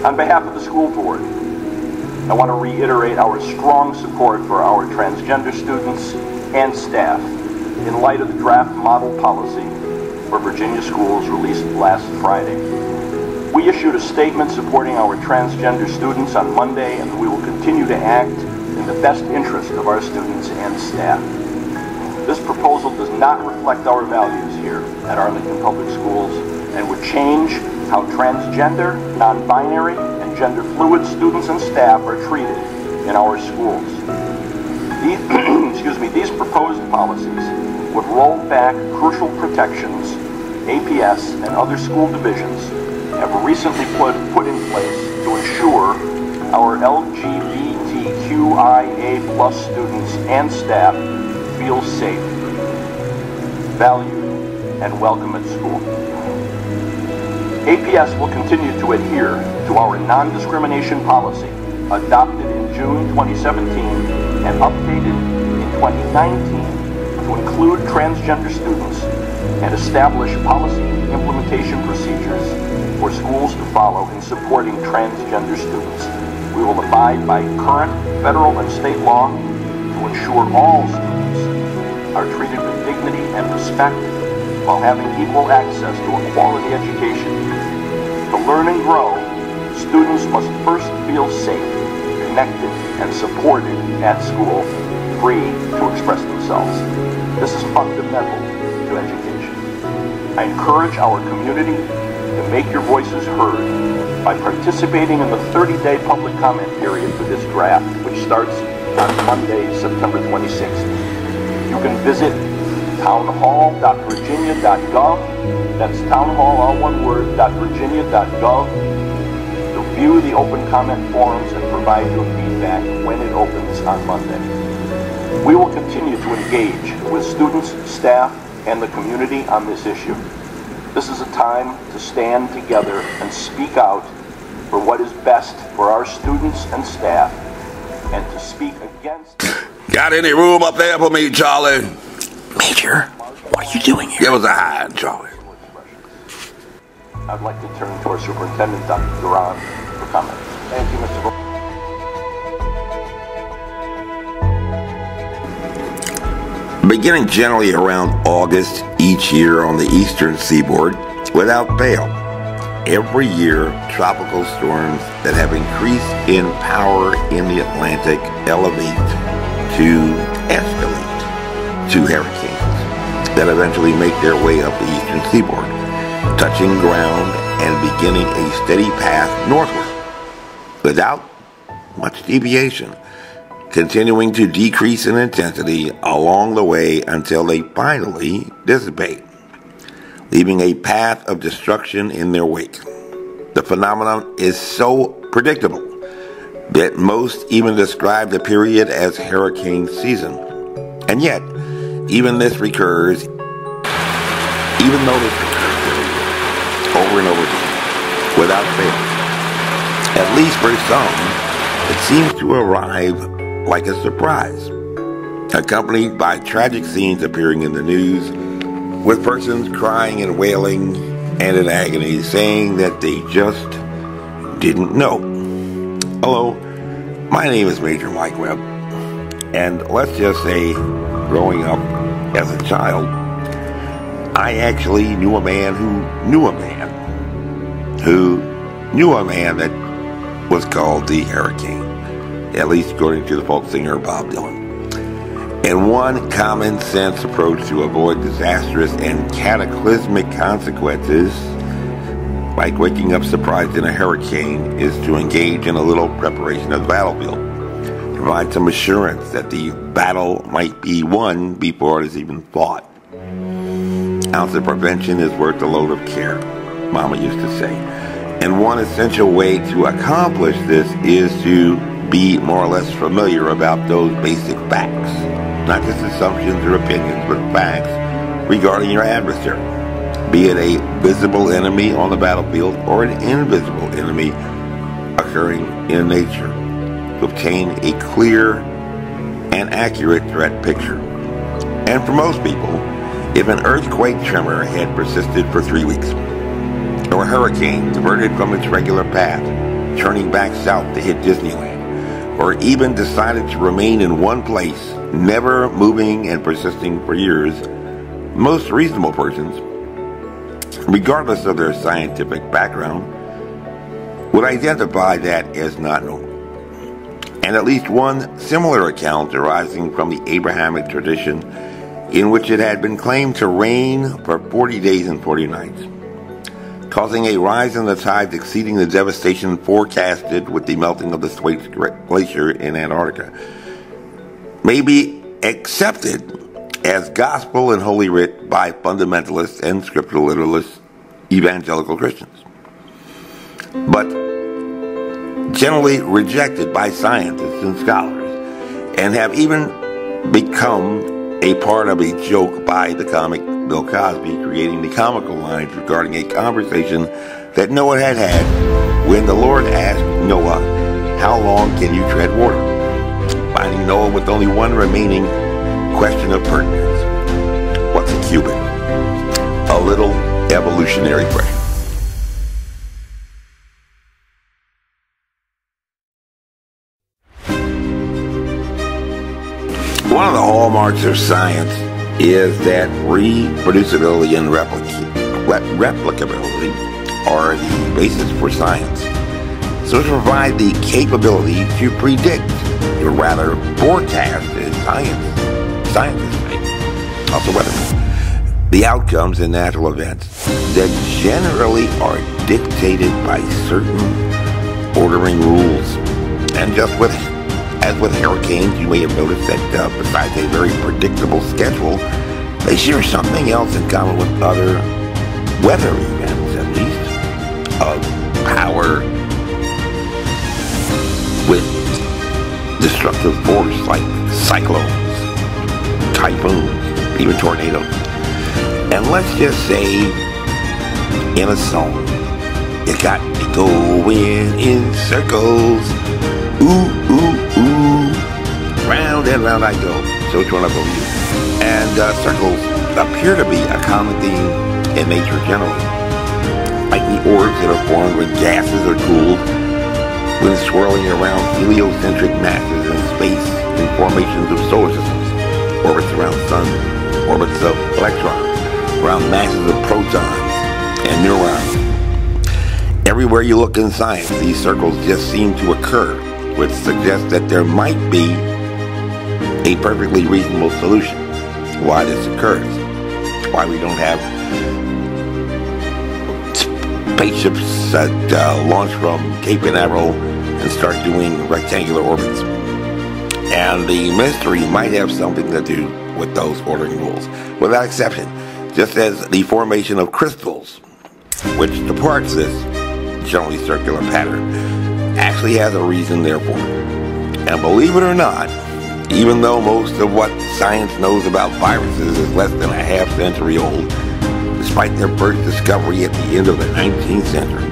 On behalf of the school board, I want to reiterate our strong support for our transgender students and staff in light of the draft model policy for Virginia schools released last Friday. We issued a statement supporting our transgender students on Monday, and we will continue to act in the best interest of our students and staff. This proposal does not reflect our values here at Arlington Public Schools and would change how transgender, non-binary, and gender-fluid students and staff are treated in our schools. These proposed policies would roll back crucial protections APS and other school divisions have recently put in place to ensure our LGBTQIA+ students and staff feel safe, valued, and welcome at school. APS will continue to adhere to our non-discrimination policy adopted in June 2017 and updated in 2019 to include transgender students and establish policy implementation procedures for schools to follow in supporting transgender students. We will abide by current federal and state law to ensure all students are treated with dignity and respect while having equal access to a quality education. To learn and grow, students must first feel safe, connected, and supported at school, free to express themselves. This is fundamental to education. I encourage our community to make your voices heard by participating in the 30-day public comment period for this draft, which starts on Monday, September 26th. You can visit townhall.virginia.gov, that's townhall, all one word, .virginia.gov, to view the open comment forums and provide your feedback when it opens on Monday. We will continue to engage with students, staff, and the community on this issue. This is a time to stand together and speak out for what is best for our students and staff, and to speak against... Got any room up there for me, Charlie? Major, what are you doing here? Give us a hand, Charlie. I'd like to turn to our superintendent, Dr. Duran, for comment. Thank you, Mr. Beginning generally around August each year on the eastern seaboard, without fail, every year tropical storms that have increased in power in the Atlantic elevate to escalate to hurricanes that eventually make their way up the eastern seaboard, touching ground and beginning a steady path northward without much deviation, continuing to decrease in intensity along the way until they finally dissipate, leaving a path of destruction in their wake. The phenomenon is so predictable that most even describe the period as hurricane season. And yet, even though this recurs over and over again, without fail, at least for some, it seems to arrive like a surprise, accompanied by tragic scenes appearing in the news, with persons crying and wailing and in agony, saying that they just didn't know. Hello, my name is Major Mike Webb, and let's just say, growing up as a child, I actually knew a man who knew a man who knew a man that was called the Hurricane, at least according to the folk singer Bob Dylan. And one common sense approach to avoid disastrous and cataclysmic consequences, like waking up surprised in a hurricane, is to engage in a little preparation of the battlefield. Provide some assurance that the battle might be won before it is even fought. An ounce of prevention is worth a load of care, Mama used to say. And one essential way to accomplish this is to be more or less familiar about those basic facts. Not just assumptions or opinions, but facts regarding your adversary. Be it a visible enemy on the battlefield or an invisible enemy occurring in nature. To obtain a clear and accurate threat picture. And for most people, if an earthquake tremor had persisted for 3 weeks, or a hurricane diverted from its regular path, turning back south to hit Disneyland, or even decided to remain in one place, never moving and persisting for years, most reasonable persons, regardless of their scientific background, would identify that as not normal. And at least one similar account arising from the Abrahamic tradition, in which it had been claimed to rain for 40 days and 40 nights, causing a rise in the tides exceeding the devastation forecasted with the melting of the Thwaites Glacier in Antarctica, may be accepted as gospel and holy writ by fundamentalists and scriptural literalist evangelical Christians, but generally rejected by scientists and scholars, and have even become a part of a joke by the comic Bill Cosby, creating the comical lines regarding a conversation that Noah had when the Lord asked Noah, "How long can you tread water?" Finding Noah with only one remaining question of pertinence: what's a cubit? A little evolutionary pressure. One of the hallmarks of science is that reproducibility and replicability are the basis for science. So to provide the capability to predict, or rather forecast, as scientists make, also weathermen, the outcomes in natural events that generally are dictated by certain ordering rules. And just as with hurricanes, you may have noticed that besides a very predictable schedule, they share something else in common with other weather events, at least, of power with destructive force like cyclones, typhoons, even tornadoes. And let's just say, in a song, you got me going in circles. Ooh, ooh, ooh, round and round I go. So which one I believe? And circles appear to be a common theme in nature generally. Like the orbs that are formed when gases are cooled, when swirling around heliocentric masses in space in formations of solar systems, orbits around suns, orbits of electrons, around masses of protons and neurons. Everywhere you look in science, these circles just seem to occur, which suggests that there might be a perfectly reasonable solution why this occurs, why we don't have spaceships that launch from Cape Canaveral and start doing rectangular orbits. And the mystery might have something to do with those ordering rules, without exception, just as the formation of crystals, which departs this generally circular pattern, actually has a reason therefore. And believe it or not, even though most of what science knows about viruses is less than a half century old, despite their first discovery at the end of the 19th century,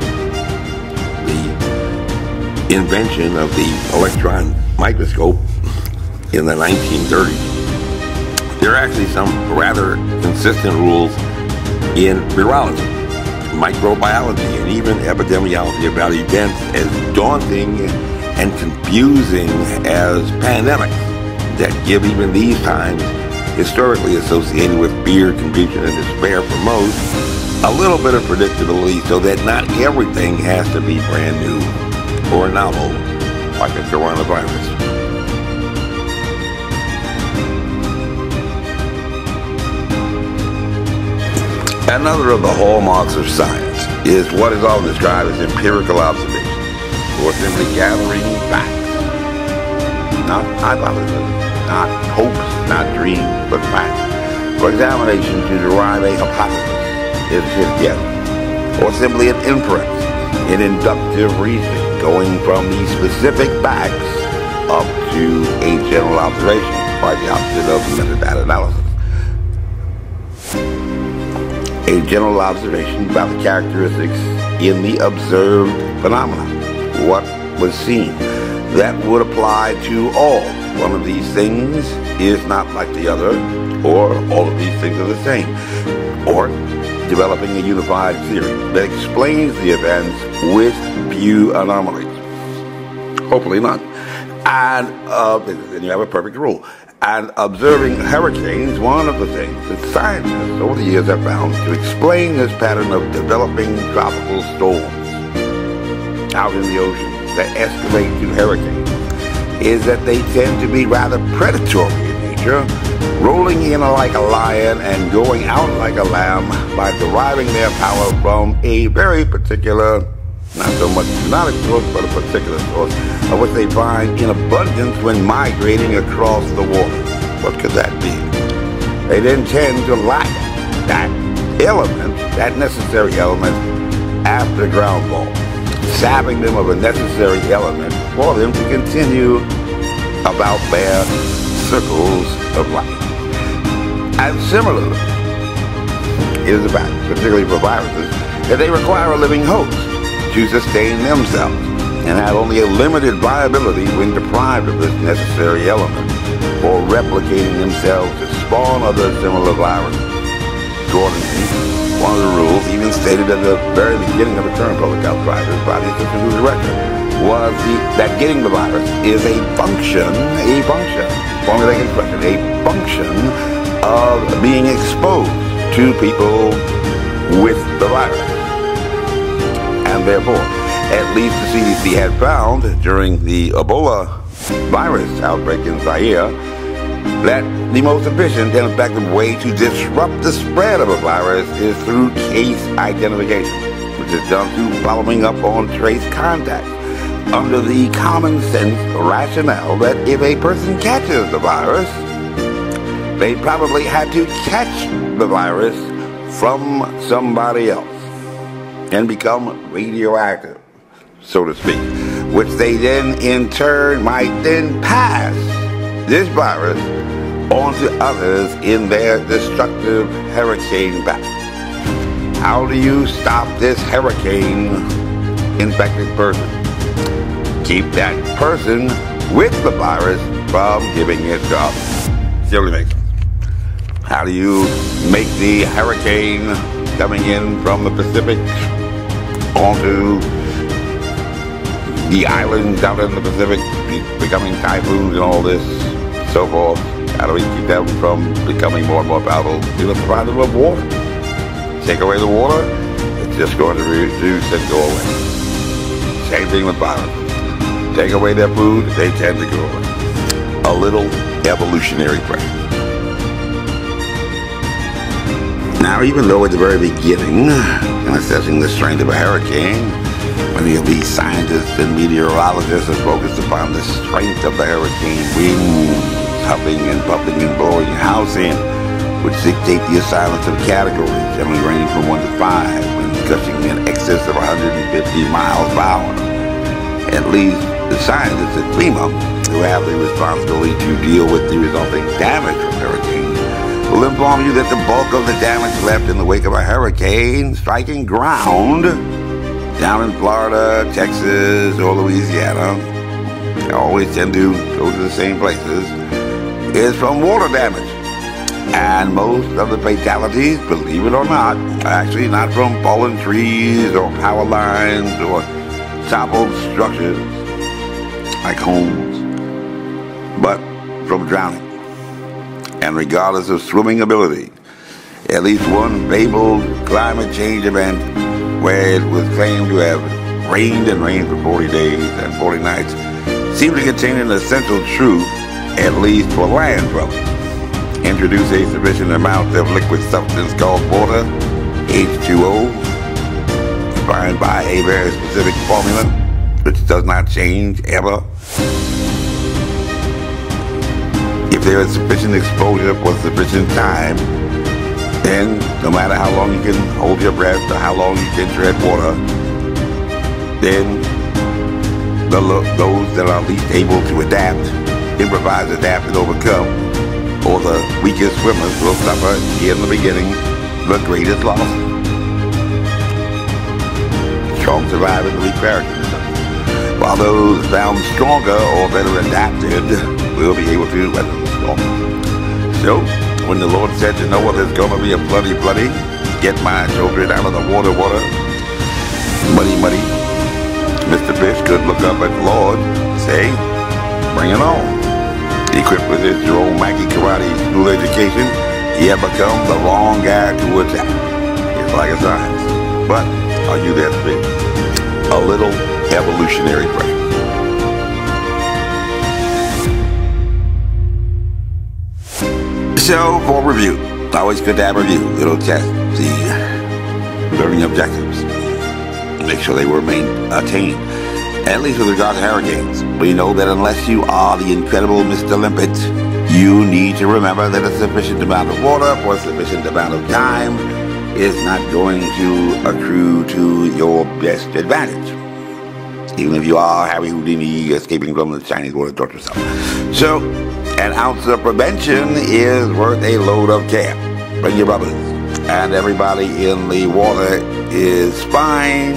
the invention of the electron microscope in the 1930s, there are actually some rather consistent rules in virology, microbiology, and even epidemiology about events as daunting and confusing as pandemics that give even these times, historically associated with fear, confusion, and despair for most, a little bit of predictability so that not everything has to be brand new or novel like a coronavirus. Another of the hallmarks of science is what is often described as empirical observation, or simply gathering facts. Not hypotheses, not hopes, not dreams, but facts. For examination to derive a hypothesis is his guess, or simply an inference in inductive reasoning, going from the specific facts up to a general observation, by the opposite of meta-analysis. A general observation about the characteristics in the observed phenomena, what was seen, that would apply to all. One of these things is not like the other, or all of these things are the same, or developing a unified theory that explains the events with few anomalies. hopefully not. And then you have a perfect rule. And observing hurricanes, one of the things that scientists over the years have found to explain this pattern of developing tropical storms out in the ocean that escalate to hurricanes is that they tend to be rather predatory in nature, rolling in like a lion and going out like a lamb by deriving their power from a very particular, not so much exotic source, but a particular source of what they find in abundance when migrating across the water. What could that be? They then tend to lack that element, that necessary element, after groundfall, sapping them of a necessary element for them to continue about their circles of life. And similarly, it is a fact, particularly for viruses, that they require a living host to sustain themselves, and have only a limited viability when deprived of this necessary element for replicating themselves to spawn other similar viruses. Accordingly, one of the rules, even stated at the very beginning of the current public health crisis by the assistant to the director, was that getting the virus is a function, formulating expression, a function of being exposed to people with the virus. And therefore, at least the CDC had found during the Ebola virus outbreak in Zaire that the most efficient and effective way to disrupt the spread of a virus is through case identification, which is done through following up on trace contacts, under the common sense rationale that if a person catches the virus, they probably had to catch the virus from somebody else and become radioactive, so to speak, which they then in turn might then pass this virus onto others in their destructive hurricane battle. How do you stop this hurricane-infected person? Keep that person with the virus from giving it to others. Simply makes sense. How do you make the hurricane coming in from the Pacific onto the islands out in the Pacific becoming typhoons and all this, so forth? How do we keep them from becoming more and more powerful? We must provide them with water. Take away the water, it's just going to reduce and go away. Same thing with viruses. Take away their food, they tend to go away. A little evolutionary practice. Now, even though at the very beginning, in assessing the strength of a hurricane, many of these scientists and meteorologists are focused upon the strength of the hurricane winds, huffing and puffing and blowing a house in, which dictate the assignments of categories, generally ranging from 1 to 5, when gushing in excess of 150 miles per hour. At least the scientists at FEMA, who have the responsibility to deal with the resulting damage from hurricanes, will inform you that the bulk of the damage left in the wake of a hurricane striking ground down in Florida, Texas, or Louisiana, they always tend to go to the same places, is from water damage. And most of the fatalities, believe it or not, are actually not from fallen trees or power lines or toppled structures like homes, but from drowning. And regardless of swimming ability, at least one fabled climate change event where it was claimed to have rained and rained for 40 days and 40 nights seemed to contain an essential truth, at least for land dwellers. Introduce a sufficient amount of liquid substance called water, H2O, defined by a very specific formula, which does not change ever. If there is sufficient exposure for sufficient time, then no matter how long you can hold your breath or how long you can tread water, then those that are least able to adapt, improvise, adapt, and overcome, or the weakest swimmers will suffer in the beginning the greatest loss. Strong survive and the weak perish. While those found stronger or better adapted will be able to weather the storm. So, when the Lord said to Noah, there's going to be a floody, get my children out of the water, muddy, Mr. Fish could look up at the Lord, say, bring it on. Equipped with his Jerome Mackey karate school education, he had become the wrong guy to attack. It's like a science. But are you that big? A little evolutionary pressure. So, for review, always good to have a review. Little test, see learning objectives. Make sure they remain attained. At least with regard to hurricanes. We know that unless you are the incredible Mr. Limpet, you need to remember that a sufficient amount of water for a sufficient amount of time is not going to accrue to your best advantage. Even if you are Harry Houdini escaping from the Chinese water torture cell. So, an ounce of prevention is worth a load of care. Bring your rubbers. And everybody in the water is fine.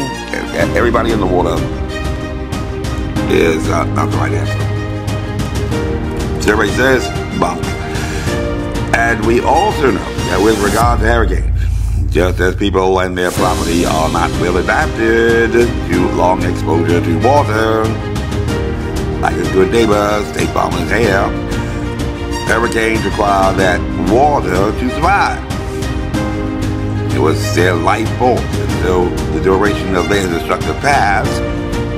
Everybody in the water is not the right answer. Survey says bunk. And we also know that with regard to hurricanes, just as people and their property are not well adapted to long exposure to water, like a good neighbor, State Farm is here, hurricanes require that water to survive. It was their life force, and so the duration of their destructive paths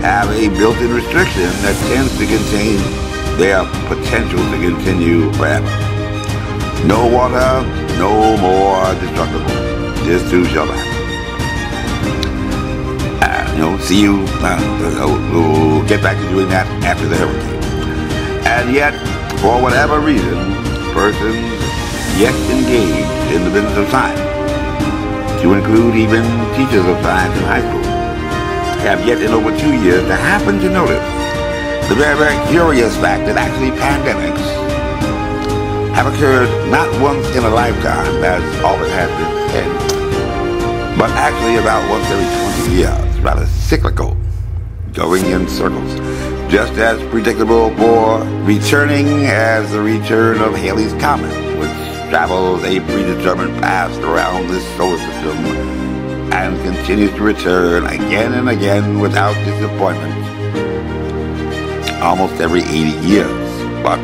have a built-in restriction that tends to contain their potential to continue forever. No water, no more destructive water. This too shall pass. See you. We'll get back to doing that after the hurricane. And yet, for whatever reason, persons yet engaged in the business of science, to include even teachers of science in high school, have yet in over 2 years to happen to notice the very, very curious fact that actually pandemics have occurred not once in a lifetime, as often has been said, but actually about once every 20 years, rather cyclical, going in circles, just as predictable for returning as the return of Halley's Comet, which travels a predetermined path around this solar system and continues to return again and again without disappointment almost every 80 years. But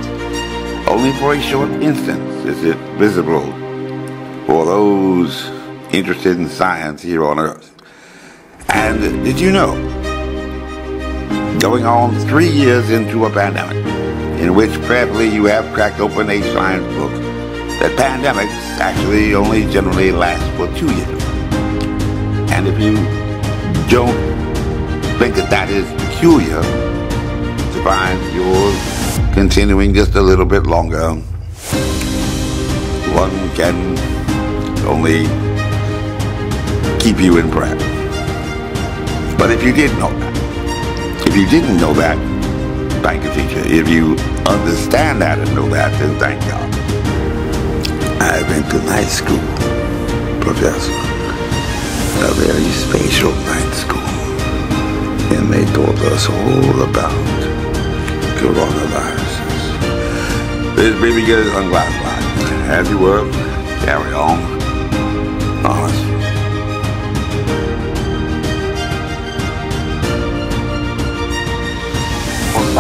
only for a short instant is it visible for those interested in science here on Earth. And did you know, going on 3 years into a pandemic, in which prayerfully you have cracked open a science book, that pandemics actually only generally last for 2 years. And if you don't think that that is peculiar, to find yours continuing just a little bit longer, one can only keep you in prayer. But if you did know that, if you didn't know that, thank you, teacher. If you understand that and know that, then thank God. I went to night school, Professor. A very special night school. And they taught us all about coronaviruses. This baby gets unglassed. As you were, carry on. Honest.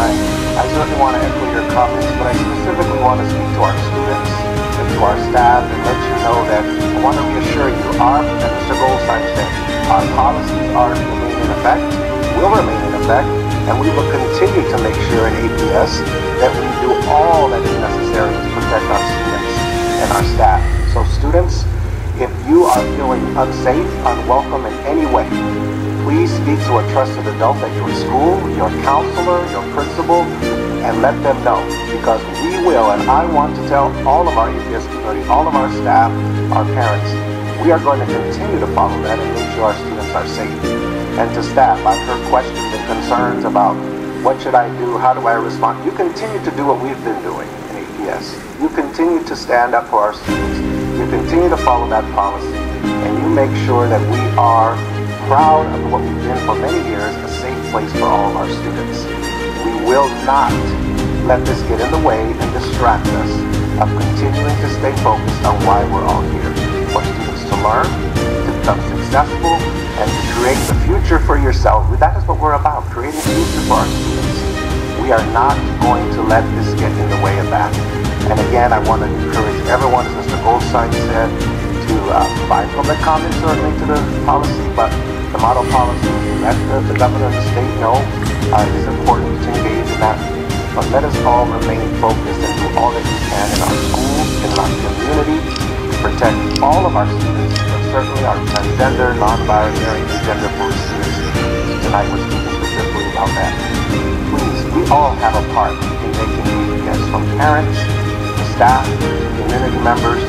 I certainly want to echo your comments, but I specifically want to speak to our students and to our staff and let you know that I want to reassure you, and Mr. Goldstein said, our policies are to remain in effect, will remain in effect, and we will continue to make sure in APS that we do all that is necessary to protect our students and our staff. So students, if you are feeling unsafe, unwelcome in any way, please speak to a trusted adult at your school, your counselor, your principal, and let them know. Because we will, and I want to tell all of our APS community, all of our staff, our parents, we are going to continue to follow that and make sure our students are safe. And to staff, I've heard questions and concerns about what should I do, how do I respond. You continue to do what we've been doing in APS. You continue to stand up for our students. You continue to follow that policy, and you make sure that we are proud of what we've been for many years, a safe place for all of our students. We will not let this get in the way and distract us of continuing to stay focused on why we're all here. For students to learn, to become successful, and to create the future for yourself. That is what we're about, creating a future for our students. We are not going to let this get in the way of that. And again, I want to encourage everyone, as Mr. Goldstein said, to provide public comment certainly to the policy, but the model policy, let the governor of the state know it is important to engage in that. But let us all remain focused and do all that we can in our schools, in our community, to protect all of our students, but certainly our transgender, non-binary, and gender-fluid students. Tonight we're speaking specifically about that. Please, we all have a part in making these gifts, from parents, to staff, to community members.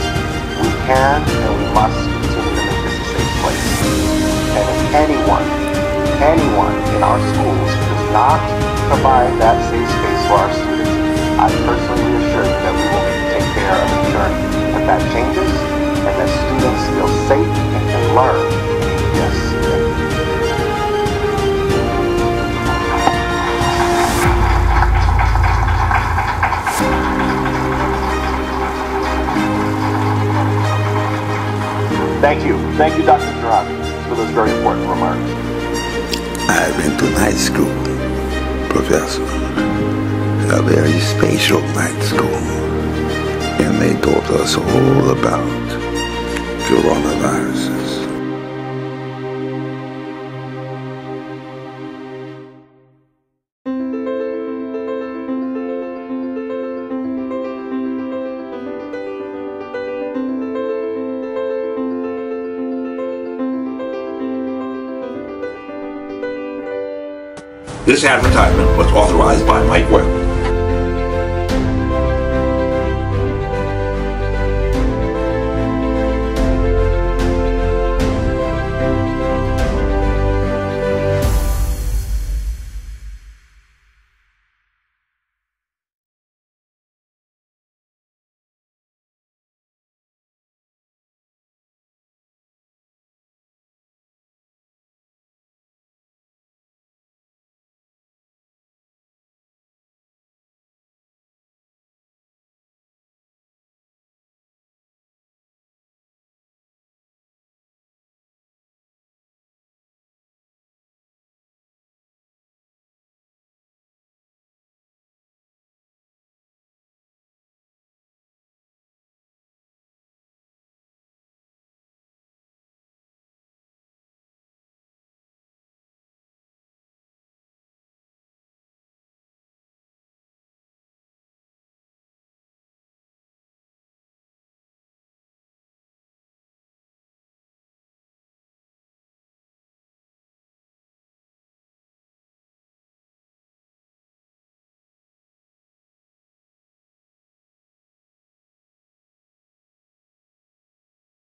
We can and we must continue to make this a safe place. And if anyone in our schools does not provide that safe space for our students, I personally reassure you that we will take care of ensuring that that changes and that students feel safe and can learn. Yes. Thank you. Thank you, Dr. Girardi, for those very important remarks. I've been to night school, Professor. A very special night school. And they taught us all about coronaviruses. This advertisement was authorized by Mike Webb.